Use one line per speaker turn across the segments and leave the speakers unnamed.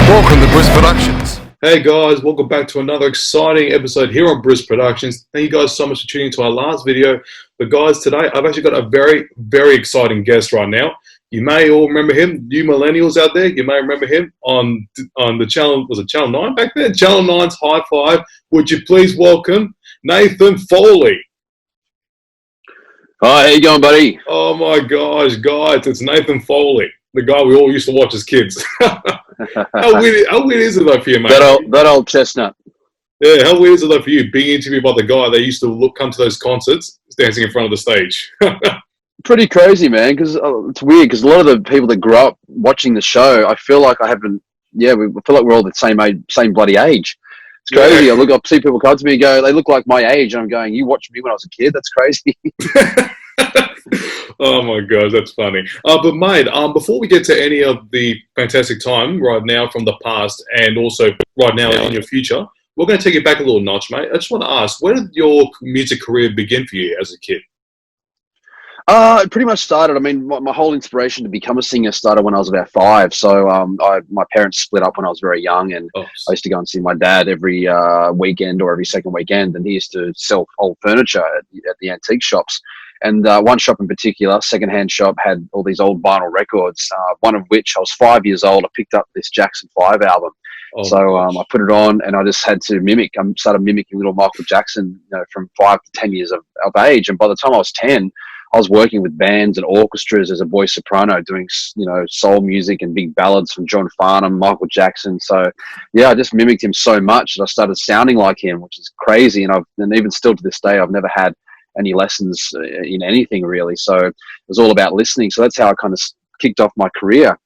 Welcome to Briz Productions.
Hey guys, welcome back to another exciting episode here on Briz Productions. Thank you guys so much for tuning into our last video. But guys, today I've actually got a very, very exciting guest right now. You may all remember him, you millennials out there. You may remember him on the channel, was it Channel 9 back then? Channel 9's High Five. Would you please welcome Nathan Foley?
Hi, how you going, buddy?
Oh my gosh, guys, it's Nathan Foley, the guy we all used to watch as kids. How weird is it though for you, mate?
That old chestnut.
Yeah, how weird is it though for you being interviewed by the guy that used to come to those concerts, dancing in front of the stage?
Pretty crazy, man, because it's weird because a lot of the people that grew up watching the show, I feel like I haven't, we feel like we're all the same age, same bloody age. It's crazy.
Yeah.
I see people come to me and go, they look like my age, and I'm going, you watched me when I was a kid? That's crazy.
Oh my gosh, that's funny. But mate, before we get to any of the fantastic time right now from the past and also right now in your future, we're going to take it back a little notch, mate. I just want to ask, where did your music career begin for you as a kid?
It pretty much started, I mean, my whole inspiration to become a singer started when I was about 5. So my parents split up when I was very young, and I used to go and see my dad every weekend or every second weekend, and he used to sell old furniture at the antique shops. And one shop in particular, second-hand shop, had all these old vinyl records, one of which I was 5 years old. I picked up this Jackson 5 album. I put it on, and I just had to mimic. I started mimicking little Michael Jackson, from 5 to 10 years of age. And by the time I was 10, I was working with bands and orchestras as a boy soprano, doing, soul music and big ballads from John Farnham, Michael Jackson. So, I just mimicked him so much that I started sounding like him, which is crazy. And even still to this day, I've never had any lessons in anything really. So it was all about listening. So that's how I kind of kicked off my career.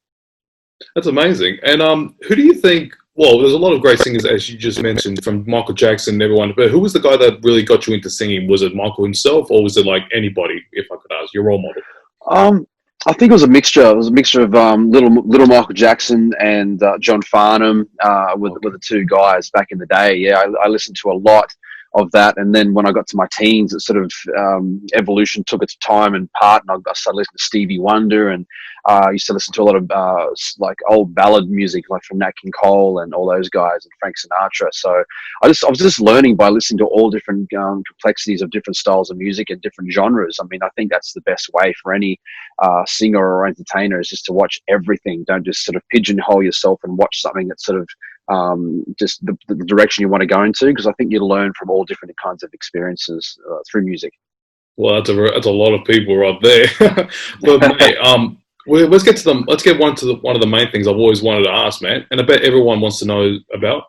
That's amazing. And who do you think, well, there's a lot of great singers, as you just mentioned, from Michael Jackson and everyone, but who was the guy that really got you into singing? Was it Michael himself, or was it like anybody, if I could ask, your role model?
I think it was a mixture. It was a mixture of little Michael Jackson and John Farnham were the two guys back in the day. Yeah, I listened to a lot of that, and then when I got to my teens, it sort of evolution took its time and part, and I started listening to Stevie Wonder, and I used to listen to a lot of like old ballad music, like from Nat King Cole and all those guys, and Frank Sinatra. So I was just learning by listening to all different complexities of different styles of music and different genres. I mean, I think that's the best way for any singer or entertainer, is just to watch everything. Don't just sort of pigeonhole yourself and watch something that's sort of just the direction you want to go into, because I think you learn from all different kinds of experiences through music. Well,
that's a lot of people right there. But mate, let's get one of the main things I've always wanted to ask, man, and I bet everyone wants to know about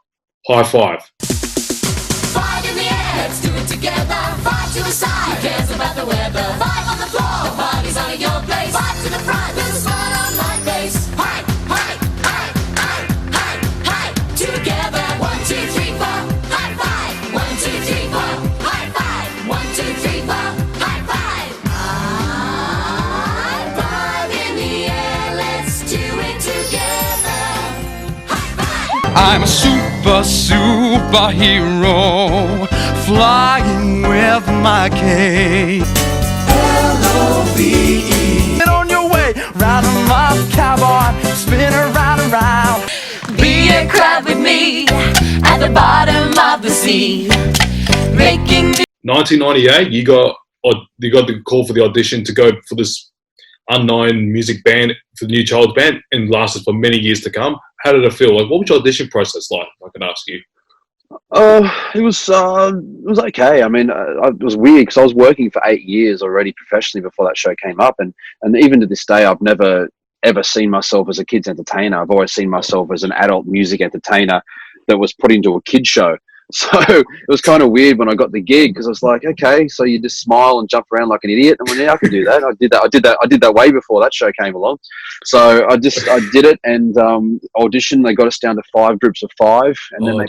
High Five.
Five in the air, let's do it together. Five to the side, who cares about the weather? Five on the floor, the party's on at your place. Five to the front, there's a smile on my face. Hi, hi, hi, hi, hi, hi, together. 1, 2, 3, 4, high five. 1, 2, 3, 4, high five. 1, 2, 3, 4, high five. High five in the air, let's do it together. High five.
I'm a superhero, flying with my cape. L-O-V-E. Get on your way, ride on my cowboy, spin around and round.
Be a crowd with me at the bottom of the sea, making the
1998, you got the call for the audition to go for this unknown music band, for the New Child band, and lasted for many years to come. How did it feel? Like, what was your audition process like, if I can ask you?
It was okay. I mean, it was weird because I was working for 8 years already professionally before that show came up, and even to this day, I've never ever seen myself as a kids entertainer. I've always seen myself as an adult music entertainer that was put into a kid show. So it was kind of weird when I got the gig, because I was like, okay, so you just smile and jump around like an idiot. And I could do that. I did that way before that show came along. So I did it, and audition. They got us down to 5 groups of 5, and then they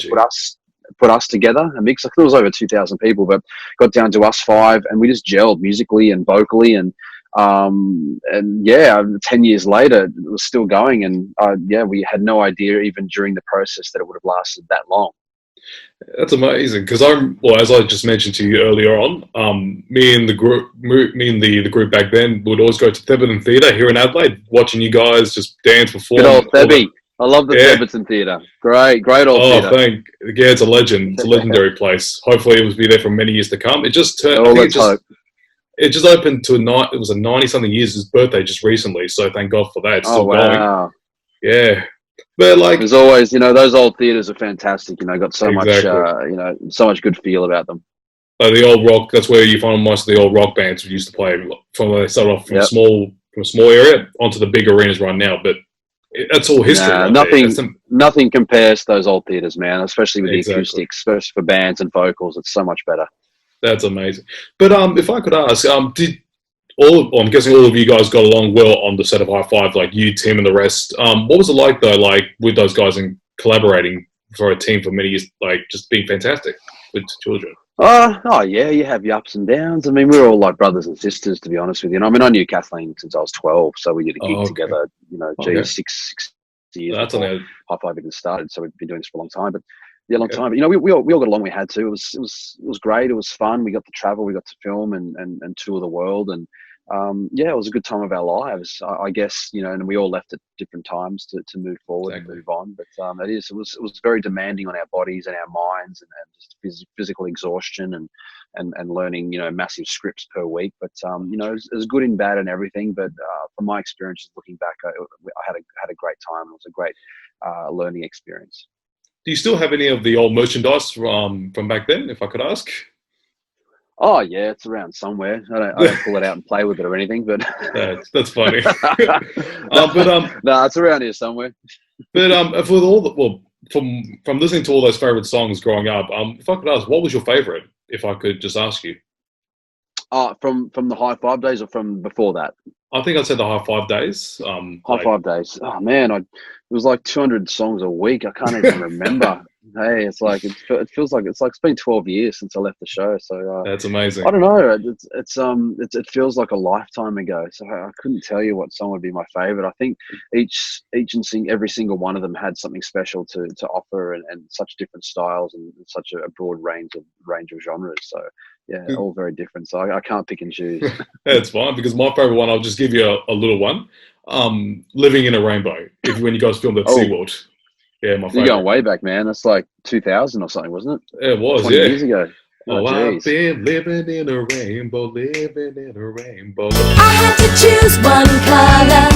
put us together, a mix. I think it was over 2,000 people, but got down to us 5, and we just gelled musically and vocally, and 10 years later, it was still going, and we had no idea even during the process that it would have lasted that long.
That's amazing, because as I just mentioned to you earlier on, me and the group back then would always go to Theberton Theatre here in Adelaide, watching you guys just dance, perform.
Good old Thebby. I love the Surbiton Theatre. Great old theatre.
Yeah, it's a legend. It's a legendary place. Hopefully, it will be there for many years to come. It just turned. It just opened to it was a 90-something years his birthday just recently. So thank God for that. It's still going. Yeah, but like
there's always, those old theatres are fantastic. Got so much, so much good feel about them.
The old rock. That's where you find most of the old rock bands who used to play from. They started off from a small area onto the big arenas right now, but. That's all history.
Nothing compares to those old theatres, man. Especially with the acoustics, especially for bands and vocals. It's so much better.
That's amazing. But if I could ask, I'm guessing all of you guys got along well on the set of High Five, like you, Tim, and the rest. What was it like though, like with those guys and collaborating for a team for many years, like just being fantastic with children?
Oh yeah, you have your ups and downs. I mean, we were all like brothers and sisters, to be honest with you. I mean, I knew Kathleen since I was 12, so we did a gig together. 6 years before High Five even started. So we've been doing this for a long time. But long time. But, we all got along. We had to. It was great. It was fun. We got to travel. We got to film and tour the world. And it was a good time of our lives, I guess. And we all left at different times to move forward and move on. But it was very demanding on our bodies and our minds, and just physical exhaustion and learning massive scripts per week. But it was good and bad and everything. But from my experiences looking back, I had a great time. It was a great learning experience.
Do you still have any of the old merchandise from back then, if I could ask?
Oh yeah, it's around somewhere. I don't pull it out and play with it or anything, but
that's funny.
No, it's around here somewhere.
But from listening to all those favorite songs growing up, if I could ask, what was your favorite? If I could just ask you.
From the High Five days or from before that?
I think I said the High Five days.
High Five days. Oh man, it was like 200 songs a week. I can't even remember. Hey, it's like it feels like it's been 12 years since I left the show. So
that's amazing.
I don't know. It feels like a lifetime ago. So I couldn't tell you what song would be my favorite. I think every single one of them had something special to offer, and such different styles and such a broad range of genres. So yeah, all very different. So I can't pick and choose.
That's fine, because my favorite one, I'll just give you a little one. Living in a Rainbow. When you guys filmed at SeaWorld. Yeah, my favorite. You're
going way back, man. That's like 2000 or something, wasn't it?
It was,
20 years ago.
I've been living in a rainbow, living in a rainbow.
I had to choose one color,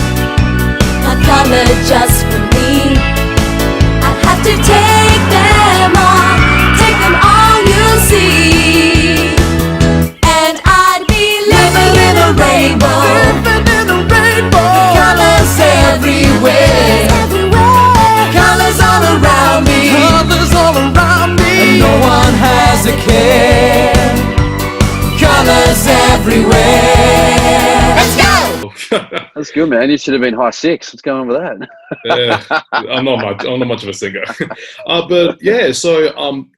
a color just for me. I have to take them all you'll see. And I'd be living in a rainbow, colors everywhere. Colors all around me, and no one has a care. Colors everywhere. Let's go.
That's good, man. You should have been high six. What's going on with that?
Yeah, I'm not much of a singer. But yeah, so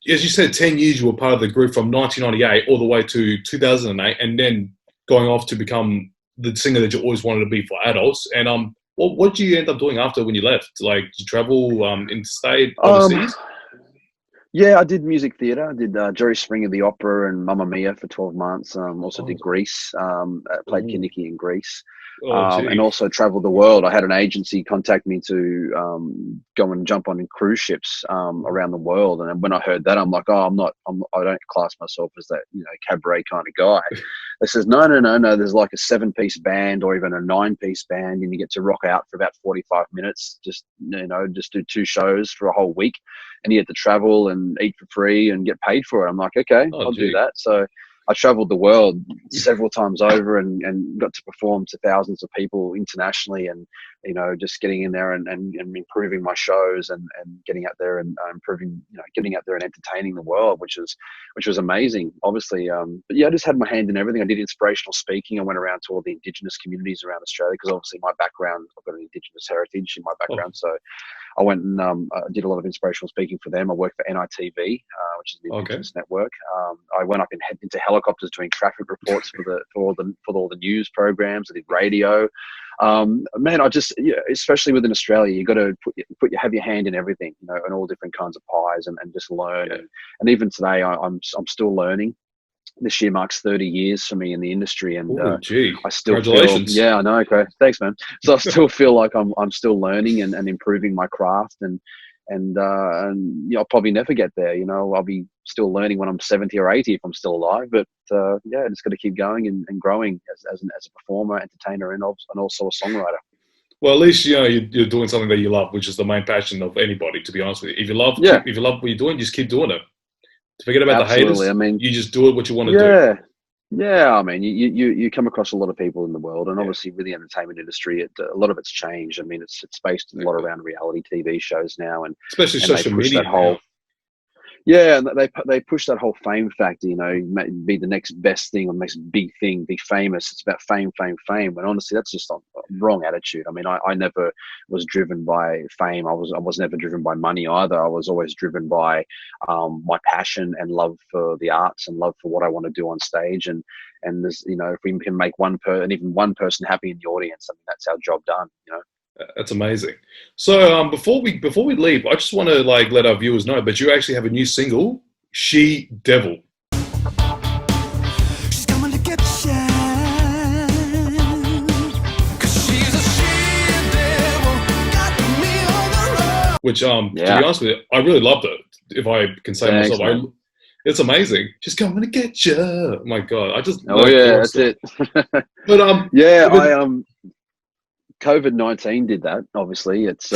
as you said, 10 years you were part of the group from 1998 all the way to 2008, and then going off to become the singer that you always wanted to be for adults. And what did you end up doing after when you left? Like, did you travel interstate, overseas?
Yeah, I did music theatre. I did Jerry Springer the Opera and Mamma Mia for 12 months. Also did Greece. Played Kinnicky in Greece. And also travelled the world. I had an agency contact me to go and jump on cruise ships around the world. And when I heard that, I'm like, I don't class myself as that cabaret kind of guy. They says, no. There's like a 7-piece band or even a 9-piece band, and you get to rock out for about 45 minutes. Just do 2 shows for a whole week, and you get to travel and eat for free and get paid for it. I'm like, okay, I'll do that. So I traveled the world several times over and got to perform to thousands of people internationally, and just getting in there and improving my shows and getting out there and improving, getting out there and entertaining the world, which was amazing, obviously. But yeah, I just had my hand in everything. I did inspirational speaking. I went around to all the Indigenous communities around Australia, because obviously my background, I've got an Indigenous heritage in my background. So I went and did a lot of inspirational speaking for them. I worked for NITV, which is the Indigenous network. I went up into helicopters doing traffic reports for all the news programs. I did radio. Man, especially within Australia, you got to have your hand in everything, and all different kinds of pies, and just learn. And even today, I'm still learning. this year marks 30 years for me in the industry, and
Ooh, gee.
I still
Congratulations.
feel, yeah, I know. Okay, thanks, man. So I still feel like I'm still learning and improving my craft, and I'll probably never get there. I'll be still learning when I'm 70 or 80 if I'm still alive. But yeah, just got to keep going and growing as a performer, entertainer, and also a songwriter.
Well, at least you're doing something that you love, which is the main passion of anybody. To be honest with you, if you love what you're doing, just keep doing it. Forget about
Absolutely.
the haters.
I mean,
you just do it what you want to do.
Yeah. I mean, you come across a lot of people in the world, and obviously with the entertainment industry, a lot of it's changed. I mean, it's based a lot around reality TV shows now, and
especially social media.
Yeah, and they push that whole fame factor, be the next best thing or next big thing, be famous. It's about fame. When honestly, that's just a wrong attitude. I mean, I never was driven by fame. I was never driven by money either. I was always driven by my passion and love for the arts and love for what I want to do on stage. And there's, if we can make one person happy in the audience, I mean, that's our job done.
That's amazing. So before we leave, I just want to let our viewers know that you actually have a new single, She Devil.
She's coming to get you, 'cause she's a she-devil, got me on the run.
Which to be honest with you, I really loved it. If I can say myself, it's amazing. She's coming to get you. Oh my God, I just
that's it. But COVID-19 did that. Obviously, it's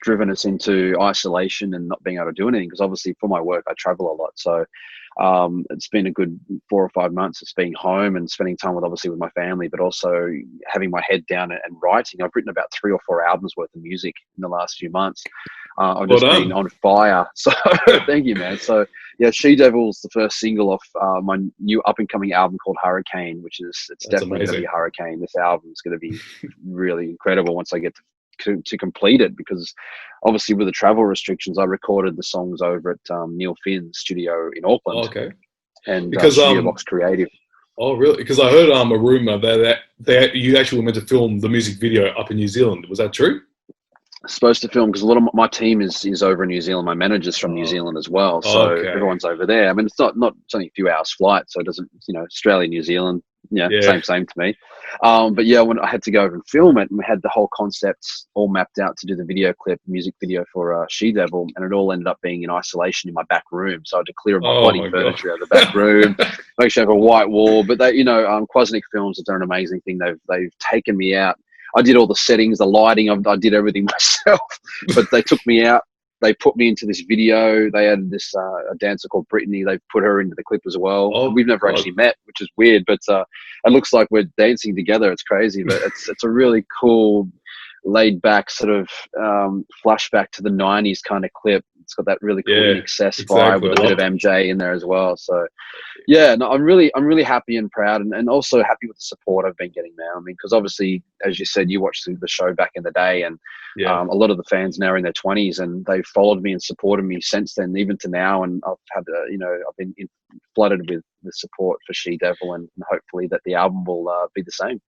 driven us into isolation and not being able to do anything, because obviously for my work I travel a lot. So it's been a good 4 or 5 months. It's being home and spending time with my family, but also having my head down and writing. I've written about 3 or 4 albums worth of music in the last few months. I've just been on fire. So thank you, man. So yeah, She Devil's the first single off my new up and coming album called Hurricane, it's definitely going to be a hurricane. This album is going to be really incredible once I get to complete it, because obviously with the travel restrictions, I recorded the songs over at Neil Finn's studio in Auckland.
Okay.
And because Studio Box Creative.
Oh, really? Because I heard a rumor that you actually were meant to film the music video up in New Zealand. Was that true?
Supposed to film, because a lot of my team is over in New Zealand. My manager's from New Zealand as well, so everyone's over there. I mean, it's not it's only a few hours flight, so it doesn't, Australia, New Zealand, same to me. But yeah, when I had to go over and film it, and we had the whole concepts all mapped out to do the music video for She Devil, and it all ended up being in isolation in my back room. So I had to clear my bloody furniture out of the back room, make sure I have a white wall. But they, Quasnick Films have done an amazing thing. They've taken me out. I did all the settings, the lighting. I did everything myself. But they took me out. They put me into this video. They had this a dancer called Brittany. They put her into the clip as well. We've never actually met, which is weird. But it looks like we're dancing together. It's crazy, but it's a really cool, laid back sort of flashback to the 90s kind of clip. It's got that really cool excess vibe with a bit of MJ in there as well. So yeah, no, I'm really happy and proud, and also happy with the support I've been getting now. I mean, because obviously, as you said, you watched the show back in the day, and a lot of the fans now are in their 20s, and they've followed me and supported me since then, even to now. And I've had I've been flooded with the support for She Devil, and hopefully that the album will be the same.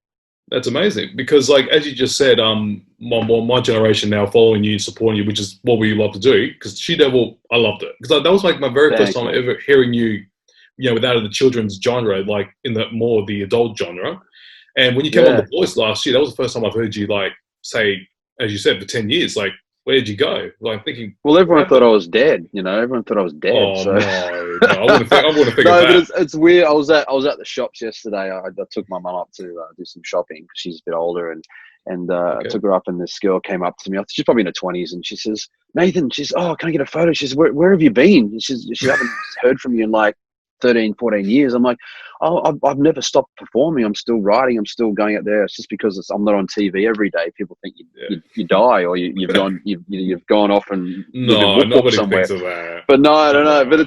That's amazing, because as you just said, my generation now following you, supporting you, which is what we love to do. Because She Devil, I loved it, because that was my very first time ever hearing you, without the children's genre, in the adult genre. And when you came on The Voice last year, that was the first time I've heard you say, as you said, for 10 years, where did you go? Thinking.
Well, everyone thought I was dead. Everyone thought I was dead.
Oh
so.
no, I wouldn't think of that.
But it's weird. I was at the shops yesterday. I took my mum up to do some shopping, because she's a bit older, and I took her up, and this girl came up to me. She's probably in her 20s, and she says, "Nathan," she's, "Oh, can I get a photo?" She says, "Where have you been?" She haven't heard from you in 13, 14 years. I'm like, oh, I've never stopped performing. I'm still writing. I'm still going out there. It's just because I'm not on TV every day. People think you die, or you've gone off and
nobody
somewhere.
thinks of that.
But no, I don't know. But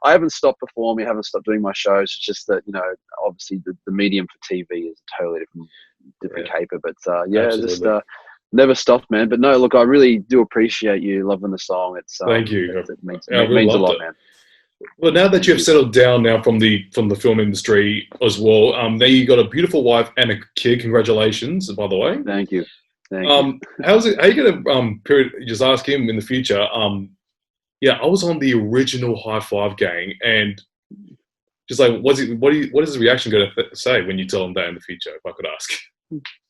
I haven't stopped performing. I haven't stopped doing my shows. It's just that obviously the medium for TV is a totally different caper. But just never stopped, man. But no, look, I really do appreciate you loving the song.
Thank you.
It means a lot, man.
Well, now that you've settled down now from the film industry as well, now you got a beautiful wife and a kid. Congratulations, by the way.
Thank you. Thank you.
How are you going to just ask him in the future? I was on the original High Five gang, and Just like, what is his reaction going to say when you tell him that in the future? If I could ask.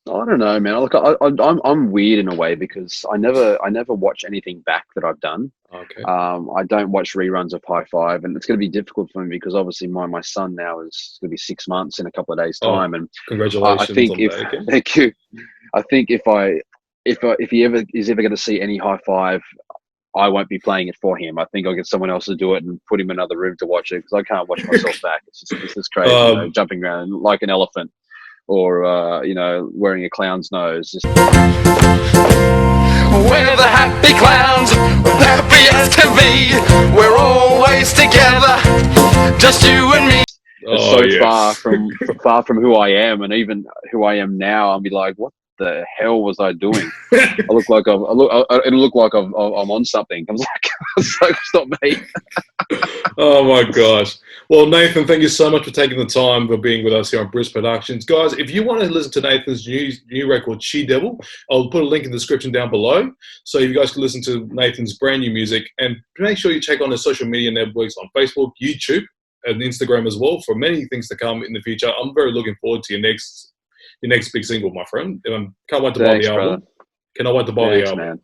I don't know, man. Look, I'm weird in a way because I never watch anything back that I've done.
Okay.
I don't watch reruns of High Five, and it's going to be difficult for me because obviously my son now is going to be 6 months in a couple of days' time, and
congratulations.
I think thank you. I think if he ever is ever going to see any High Five, I won't be playing it for him. I think I'll get someone else to do it and put him in another room to watch it because I can't watch myself back. It's just crazy, jumping around like an elephant. Or, wearing a clown's nose.
We're the happy clowns, happy as can be. We're always together, just you and me.
It's far from who I am, and even who I am now. I'll be like, what the hell was I doing? It looked like I'm on something. I was like, it's not me.
Oh my gosh. Well, Nathan, thank you so much for taking the time for being with us here on Briz Productions. Guys, if you want to listen to Nathan's new record, She Devil, I'll put a link in the description down below so you guys can listen to Nathan's brand new music. And make sure you check on his social media networks on Facebook, YouTube, and Instagram as well for many things to come in the future. I'm very looking forward to your next big single, my friend. Can't wait to buy the album.
Brother.
Cannot wait to buy the album.
Man.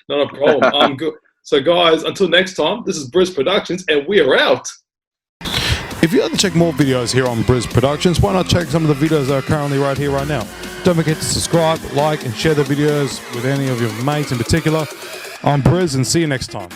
Not a problem. I'm good. So, guys, until next time, this is Briz Productions, and we are out.
If you'd like to check more videos here on Briz Productions, why not check some of the videos that are currently right here, right now? Don't forget to subscribe, like, and share the videos with any of your mates in particular. I'm Briz, and see you next time.